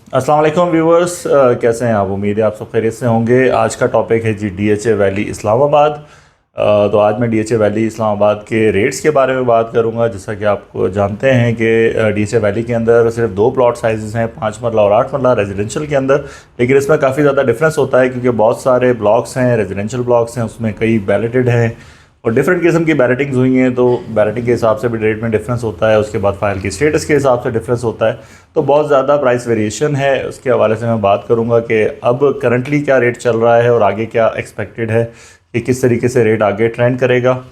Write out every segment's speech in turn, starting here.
अस्सलाम वालेकुम व्यूवर्स, कैसे हैं आप? उम्मीद है आप सब खैरियत से होंगे। आज का टॉपिक है जी डीएचए वैली इस्लामाबाद। तो आज मैं डीएचए वैली इस्लामाबाद के रेट्स के बारे में बात करूंगा। जैसा कि आपको जानते हैं कि डीएचए वैली के अंदर सिर्फ दो प्लॉट साइजेस हैं, 5 मरला और 8 मरला रेजिडेंशियल के अंदर। लेकिन इसमें काफ़ी ज़्यादा डिफरेंस होता है क्योंकि बहुत सारे ब्लॉक्स हैं, रेजिडेंशियल ब्लॉक्स हैं, उसमें कई बैलेटेड हैं और डिफरेंट किस्म की बैलेटिंग्स हुई हैं। तो बैलेटिंग के हिसाब से भी रेट में डिफरेंस होता है, उसके बाद फाइल की स्टेटस के हिसाब से डिफरेंस होता है। तो बहुत ज़्यादा प्राइस वेरिएशन है। उसके हवाले से मैं बात करूंगा कि अब करंटली क्या रेट चल रहा है और आगे क्या एक्सपेक्टेड है कि किस तरीके से रेट आगे ट्रेंड करेगा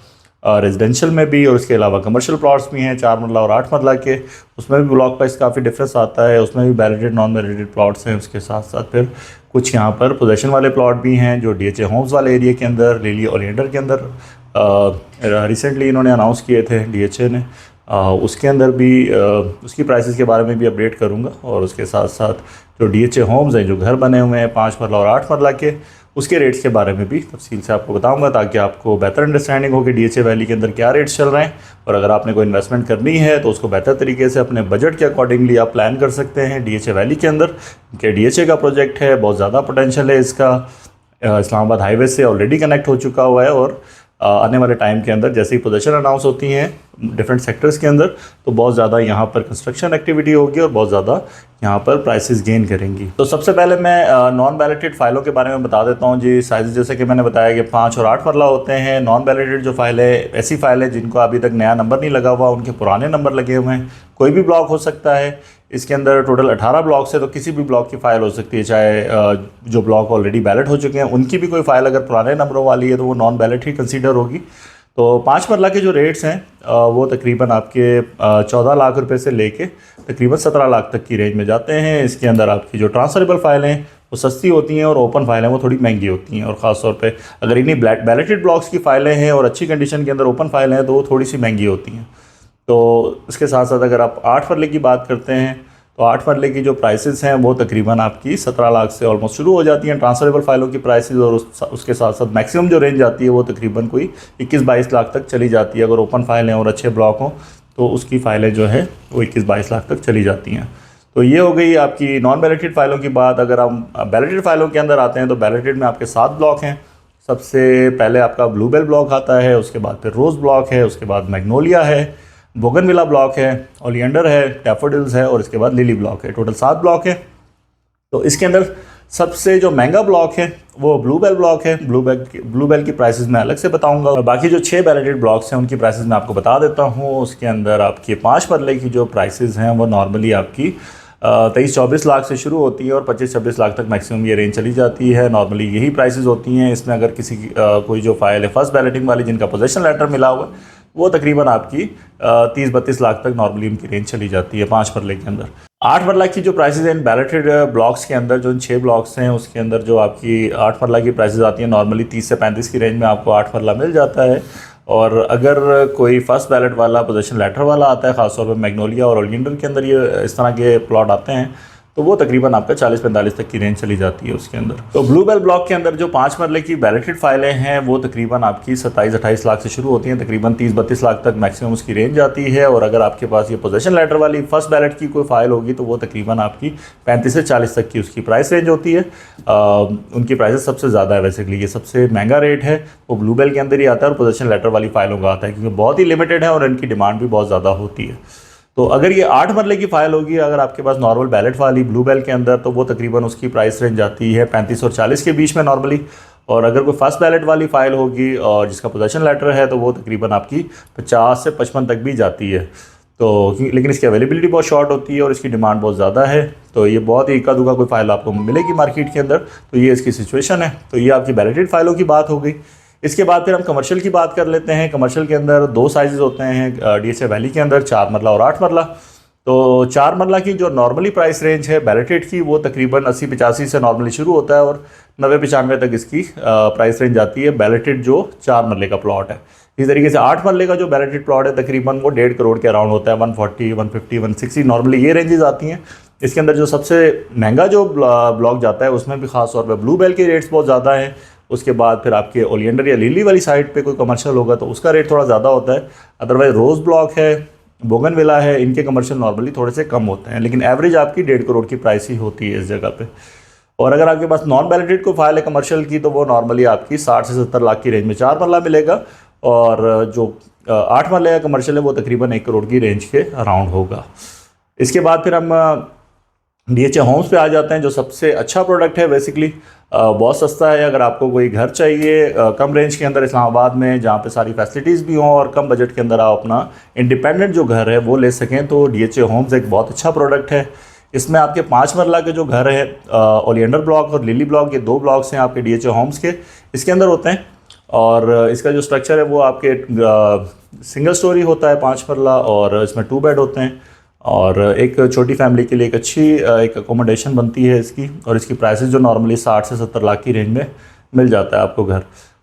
रेजिडेंशियल में भी। और उसके अलावा कमर्शियल प्लॉट्स भी हैं 4 मरला और 8 मरला के, उसमें भी ब्लॉक प्राइस काफ़ी डिफरेंस आता है। उसमें भी बैलेटेड नॉन बैलेटेड प्लॉट्स हैं। उसके साथ साथ फिर कुछ यहाँ पर पोजेशन वाले प्लॉट भी हैं जो डीएचए होम्स वाले एरिया के अंदर, लिली ओलियंडर के अंदर रिसेंटली इन्होंने अनाउंस किए थे डीएचए ने। उसके अंदर भी उसकी प्राइसेस के बारे में भी अपडेट करूंगा। और उसके साथ साथ जो डीएचए होम्स हैं जो घर बने हुए हैं 5 मरला और 8 मरला के, उसके रेट्स के बारे में भी तफसील से आपको बताऊंगा ताकि आपको बेहतर अंडरस्टैंडिंग हो कि डीएचए वैली के अंदर क्या रेट्स चल रहे हैं। और अगर आपने कोई इन्वेस्टमेंट करनी है तो उसको बेहतर तरीके से अपने बजट के अकॉर्डिंगली आप प्लान कर सकते हैं डीएचए वैली के अंदर। कि डीएचए का प्रोजेक्ट है, बहुत ज़्यादा पोटेंशियल है इसका। इस्लामाबाद हाईवे से ऑलरेडी कनेक्ट हो चुका हुआ है और आने वाले टाइम के अंदर जैसे ही पोजीशन अनाउंस होती हैं डिफरेंट सेक्टर्स के अंदर तो बहुत ज़्यादा यहाँ पर कंस्ट्रक्शन एक्टिविटी होगी और बहुत ज़्यादा यहाँ पर प्राइसेस गेन करेंगी। तो सबसे पहले मैं नॉन बैलेटेड फाइलों के बारे में बता देता हूँ जी। साइज जैसे कि मैंने बताया कि 5 और 8 मरला होते हैं। नॉन बैलेटेड जो फाइल है ऐसी फाइल है जिनको अभी तक नया नंबर नहीं लगा हुआ, उनके पुराने नंबर लगे हुए हैं। कोई भी ब्लॉक हो सकता है। इसके अंदर टोटल 18 ब्लॉक्स है तो किसी भी ब्लॉक की फ़ाइल हो सकती है, चाहे जो ब्लॉक ऑलरेडी बैलेट हो चुके हैं उनकी भी कोई फ़ाइल अगर पुराने नंबरों वाली है तो वो नॉन बैलेट ही कंसीडर होगी। तो 5 मरला के जो रेट्स हैं वो तकरीबन आपके 14 लाख रुपए से लेके तकरीबन 17 लाख तक की रेंज में जाते हैं। इसके अंदर आपकी जो ट्रांसफरेबल फाइलें वो सस्ती होती हैं और ओपन फाइलें वो थोड़ी महंगी होती हैं। और ख़ास तौर पे अगर इन्हीं बैलेटेड ब्लॉक्स की फ़ाइलें हैं और अच्छी कंडीशन के अंदर ओपन फाइलें हैं तो वो थोड़ी सी महंगी होती हैं। तो इसके साथ साथ अगर आप 8 मरले की बात करते हैं तो 8 मरले की जो प्राइसेस हैं वो तकरीबन आपकी 17 लाख से ऑलमोस्ट शुरू हो जाती हैं ट्रांसफरेबल फाइलों की प्राइसेस। और उसके साथ साथ मैक्सिमम जो रेंज आती है वो तकरीबन कोई 21-22 लाख तक चली जाती है। अगर ओपन फाइल हैं और अच्छे ब्लॉक हों तो उसकी फ़ाइलें जो है वो 21-22 लाख तक चली जाती हैं। तो ये हो गई आपकी नॉन बैलेटेड फाइलों की बात। अगर हम बैलेटेड फाइलों के अंदर आते हैं तो बैलेटेड में आपके 7 ब्लॉक हैं। सबसे पहले आपका ब्लूबेल ब्लॉक आता है, उसके बाद फिर रोज़ ब्लॉक है, उसके बाद मैग्नोलिया है, बोगनविला ब्लॉक है, ओलियंडर है, डैफोडिल्स है और इसके बाद लिली ब्लॉक है। टोटल 7 ब्लॉक है। तो इसके अंदर सबसे जो महंगा ब्लॉक है वो ब्लूबेल ब्लॉक है। ब्लूबेल की प्राइसेस मैं अलग से बताऊंगा और बाकी जो 6 बैलेटेड ब्लॉक्स हैं उनकी प्राइसेस मैं आपको बता देता हूँ। उसके अंदर आपकी 5 मरले की जो प्राइसेस हैं वो नॉर्मली आपकी 23-24 लाख से शुरू होती है और 25-26 लाख तक मैक्सिमम ये रेंज चली जाती है। नॉर्मली यही प्राइसेस होती हैं। इसमें अगर किसी की कोई जो फाइल है फर्स्ट बैलेटिंग वाली जिनका पोजेशन लेटर मिला हुआ है वो तकरीबन आपकी 30-32 लाख तक नॉर्मली उनकी रेंज चली जाती है 5 मरले के अंदर। 8 मरला की जो प्राइसेस हैं इन बैलेटेड ब्लॉक्स के अंदर, जो इन 6 ब्लॉक्स हैं उसके अंदर जो आपकी 8 मरला की प्राइसेस आती हैं नॉर्मली 30 से 35 की रेंज में आपको 8 मरला मिल जाता है। और अगर कोई फर्स्ट बैलेट वाला पोजीशन लेटर वाला आता है, ख़ासतौर पर मैग्नोलिया और ओलियंडर के अंदर ये इस तरह के प्लॉट आते हैं तो वो तकरीबन आपका 40-45 तक की रेंज चली जाती है उसके अंदर। तो ब्लूबेल ब्लॉक के अंदर जो 5 मरले की बैलेटेड फाइलें हैं वो तकरीबन आपकी 27-28 लाख से शुरू होती हैं, तकरीबन 30-32 लाख तक मैक्सिमम उसकी रेंज जाती है। और अगर आपके पास ये पोजीशन लेटर वाली फर्स्ट बैलेट की कोई फाइल होगी तो वो तकरीबन आपकी 35 से 40 तक की उसकी प्राइस रेंज होती है। उनकी प्राइसेस सबसे ज़्यादा है। बेसिकली ये सबसे महंगा रेट है वो ब्लूबेल के अंदर ही आता है और पोजीशन लेटर वाली फाइलों का आता है क्योंकि बहुत ही लिमिटेड है और इनकी डिमांड भी बहुत ज़्यादा होती है। तो अगर ये 8 मरले की फ़ाइल होगी अगर आपके पास नॉर्मल बैलेट वाली ब्लूबेल के अंदर तो वो तकरीबन उसकी प्राइस रेंज जाती है 35 और 40 के बीच में नॉर्मली। और अगर कोई फर्स्ट बैलेट वाली फ़ाइल होगी और जिसका पोजीशन लेटर है तो वो तकरीबन आपकी 50 से 55 तक भी जाती है। तो लेकिन इसकी अवेलेबिलिटी बहुत शॉर्ट होती है और इसकी डिमांड बहुत ज़्यादा है। तो ये बहुत ही इक्का दुक्का कोई फ़ाइल आपको मिलेगी मार्केट के अंदर। तो ये इसकी सिचुएशन है। तो ये आपकी बैलेटेड फ़ाइलों की बात हो गई। इसके बाद फिर हम कमर्शियल की बात कर लेते हैं। कमर्शियल के अंदर 2 साइजेस होते हैं डीएचए वैली के अंदर, 4 मरला और 8 मरला। तो 4 मरला की जो नॉर्मली प्राइस रेंज है बैलेटेड की वो तकरीबन 80-85 से नॉर्मली शुरू होता है और 90-95 तक इसकी प्राइस रेंज आती है बैलेटेड जो 4 मरले का प्लॉट है। इस तरीके से 8 मरले का जो बैलेटेड प्लॉट है तकरीबन वो 1.5 करोड़ के अराउंड होता है, 140, 150, 160 नॉर्मली ये रेंजेस आती हैं। इसके अंदर जो सबसे महंगा जो ब्लॉक जाता है उसमें भी खास तौर पर ब्लूबेल के रेट्स बहुत ज़्यादा हैं। उसके बाद फिर आपके ओलियंडर या लिली वाली साइड पे कोई कमर्शियल होगा तो उसका रेट थोड़ा ज़्यादा होता है। अदरवाइज रोज़ ब्लॉक है, बोगनविला है, इनके कमर्शियल नॉर्मली थोड़े से कम होते हैं, लेकिन एवरेज आपकी 1.5 करोड़ की प्राइस ही होती है इस जगह पे। और अगर आपके पास नॉन बैलेटेड को फाइल है कमर्शियल की, तो वो नॉर्मली आपकी 60 से 70 लाख की रेंज में 4 मरला मिलेगा, और जो 8 मरले का कमर्शियल है वो तकरीबन 1 करोड़ की रेंज के अराउंड होगा। इसके बाद फिर हम डीएचए होम्स पे आ जाते हैं, जो सबसे अच्छा प्रोडक्ट है बेसिकली। बहुत सस्ता है। अगर आपको कोई घर चाहिए कम रेंज के अंदर इस्लामाबाद में, जहाँ पे सारी फैसिलिटीज़ भी हों और कम बजट के अंदर आप अपना इंडिपेंडेंट जो घर है वो ले सकें, तो डीएचए होम्स एक बहुत अच्छा प्रोडक्ट है। इसमें आपके 5 मरला के जो घर है, ओलियंडर ब्लॉक और लिली ब्लॉक, ये 2 ब्लॉक्स हैं आपके डीएचए होम्स के, इसके अंदर होते हैं। और इसका जो स्ट्रक्चर है वो आपके सिंगल स्टोरी होता है 5 मरला, और इसमें 2 बेड होते हैं, और एक छोटी फैमिली के लिए एक अच्छी एक अकोमोडेशन बनती है इसकी। और इसकी प्राइसेस जो नॉर्मली 60 से 70 लाख की रेंज में मिल जाता है आपको घर,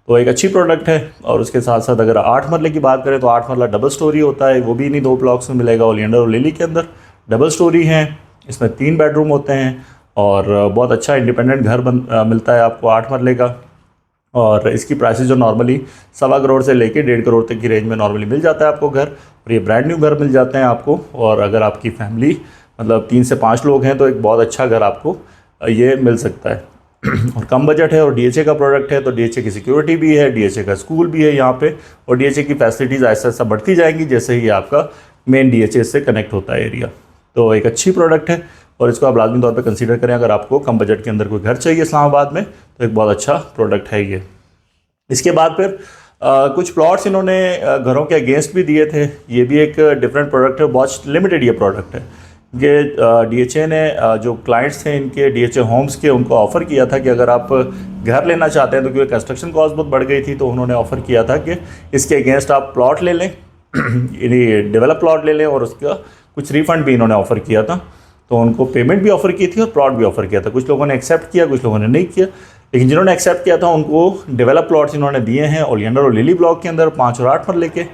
तो एक अच्छी प्रोडक्ट है। और उसके साथ साथ अगर 8 मरले की बात करें तो 8 मरला डबल स्टोरी होता है, वो भी इन्हीं 2 ब्लॉक्स में मिलेगा, ओलियंडर और लिली के अंदर डबल स्टोरी हैं। इसमें 3 बेडरूम होते हैं, और बहुत अच्छा इंडिपेंडेंट घर मिलता है आपको 8 मरले का। और इसकी प्राइसेस जो नॉर्मली 1.25 करोड़ से लेके 1.5 करोड़ तक की रेंज में नॉर्मली मिल जाता है आपको घर, और ये ब्रांड न्यू घर मिल जाते हैं आपको। और अगर आपकी फैमिली मतलब 3 से 5 लोग हैं तो एक बहुत अच्छा घर आपको ये मिल सकता है। और कम बजट है और डीएचए का प्रोडक्ट है, तो डीएचए की सिक्योरिटी भी है, डीएचए का स्कूल भी है यहाँ पे, और डीएचए की फैसिलिटीज़ ऐसा ऐसा बढ़ती जाएंगी जैसे ही आपका मेन डीएचए से कनेक्ट होता है एरिया। तो एक अच्छी प्रोडक्ट है, और इसको आप लाजमी तौर पे कंसीडर करें। अगर आपको कम बजट के अंदर कोई घर चाहिए इस्लामाबाद में, तो एक बहुत अच्छा प्रोडक्ट है ये। इसके बाद फिर कुछ प्लॉट्स इन्होंने घरों के अगेंस्ट भी दिए थे। ये भी एक डिफरेंट प्रोडक्ट है, बहुत लिमिटेड ये प्रोडक्ट है। ये डीएचए ने जो क्लाइंट्स थे इनके डीएचए होम्स के, उनको ऑफ़र किया था कि अगर आप घर लेना चाहते हैं, तो क्योंकि कंस्ट्रक्शन कॉस्ट बहुत बढ़ गई थी, तो उन्होंने ऑफ़र किया था कि इसके अगेंस्ट आप प्लॉट ले लें, डेवलप प्लॉट ले लें, और उसका कुछ रिफ़ंड भी इन्होंने ऑफ़र किया था। तो उनको पेमेंट भी ऑफ़र की थी और प्लॉट भी ऑफ़र किया था। कुछ लोगों ने एक्सेप्ट किया, कुछ लोगों ने नहीं किया, लेकिन जिन्होंने एक्सेप्ट किया था उनको डेवलप प्लॉट्स इन्होंने दिए हैं ओलियंडर और लिली ब्लॉक के अंदर 5 और 8 मरले के।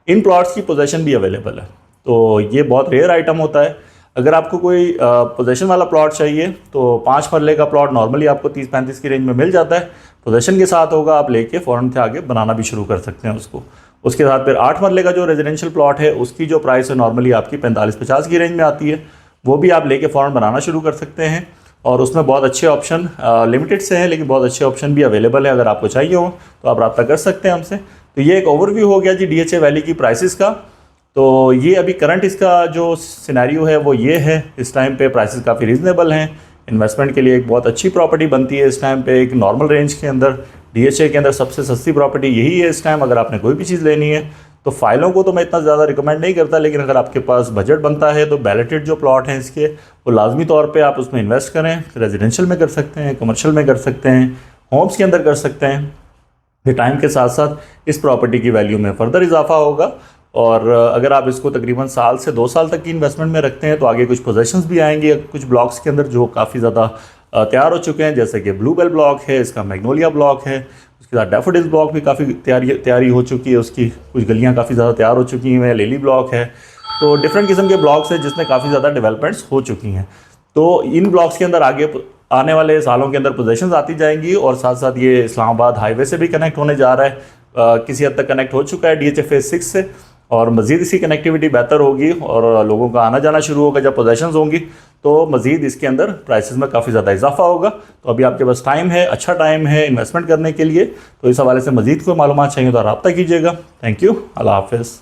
इन प्लॉट्स की पोजेसन भी अवेलेबल है, तो ये बहुत रेयर आइटम होता है। अगर आपको कोई पोजेसन वाला प्लॉट चाहिए तो 5 मरले का प्लॉट नॉर्मली आपको 30-35 की रेंज में मिल जाता है। पोजेसन के साथ होगा, आप लेके फ़ौरन से आगे बनाना भी शुरू कर सकते हैं उसको। उसके साथ फिर 8 मरले का जो रेजिडेंशियल प्लॉट है, उसकी जो प्राइस है नॉर्मली आपकी 45-50 की रेंज में आती है, वो भी आप लेके फ़ौरन बनाना शुरू कर सकते हैं। और उसमें बहुत अच्छे ऑप्शन लिमिटेड से हैं, लेकिन बहुत अच्छे ऑप्शन भी अवेलेबल है। अगर आपको चाहिए हो तो आप रब्ता कर सकते हैं हमसे। तो ये एक ओवरव्यू हो गया जी डीएचए वैली की प्राइसेस का। तो ये अभी करंट इसका जो सिनेरियो है वो ये है, इस टाइम पे प्राइसेस काफ़ी रीज़नेबल हैं। इन्वेस्टमेंट के लिए एक बहुत अच्छी प्रॉपर्टी बनती है इस टाइम पे, एक नॉर्मल रेंज के अंदर। डीएचए के अंदर सबसे सस्ती प्रॉपर्टी यही है इस टाइम, अगर आपने कोई भी चीज़ लेनी है। तो फाइलों को तो मैं इतना ज़्यादा रिकमेंड नहीं करता, लेकिन अगर आपके पास बजट बनता है तो बैलेटेड जो प्लॉट हैं इसके, वो लाजमी तौर पे आप उसमें इन्वेस्ट करें। रेजिडेंशियल में कर सकते हैं, कमर्शियल में कर सकते हैं, होम्स के अंदर कर सकते हैं। फिर टाइम के साथ साथ इस प्रॉपर्टी की वैल्यू में फ़र्दर इजाफा होगा। और अगर आप इसको तकरीबन साल से 2 साल तक की इन्वेस्टमेंट में रखते हैं, तो आगे कुछ पोजेशंस भी आएंगे कुछ ब्लॉक्स के अंदर जो काफ़ी ज़्यादा तैयार हो चुके हैं, जैसे कि ब्लूबेल ब्लॉक है, इसका मैग्नोलिया ब्लॉक है, उसके साथ डैफोडिल्स ब्लॉक भी काफ़ी तैयारी हो चुकी है, उसकी कुछ गलियां काफ़ी ज़्यादा तैयार हो चुकी हैं, लिली ब्लॉक है। तो डिफरेंट किस्म के ब्लॉक्स हैं जिसमें काफ़ी ज़्यादा डेवलपमेंट्स हो चुकी हैं। तो इन ब्लॉक्स के अंदर आगे आने वाले सालों के अंदर पोजेशंस आती जाएंगी, और साथ साथ ये इस्लामाबाद हाईवे से भी कनेक्ट होने जा रहा है। किसी हद तक कनेक्ट हो चुका है डीएचए फेज़ 6 से, और मज़ीद इसकी कनेक्टिविटी बेहतर होगी और लोगों का आना जाना शुरू होगा। जब पोजेशंस होंगी तो मज़ीद इसके अंदर प्राइसेस में काफ़ी ज़्यादा इजाफा होगा। तो अभी आपके पास टाइम है, अच्छा टाइम है इन्वेस्टमेंट करने के लिए। तो इस हवाले से मज़ीद कोई मालूमात चाहिए तो रब्ता कीजिएगा। थैंक यू, अल्लाह हाफ़िज़।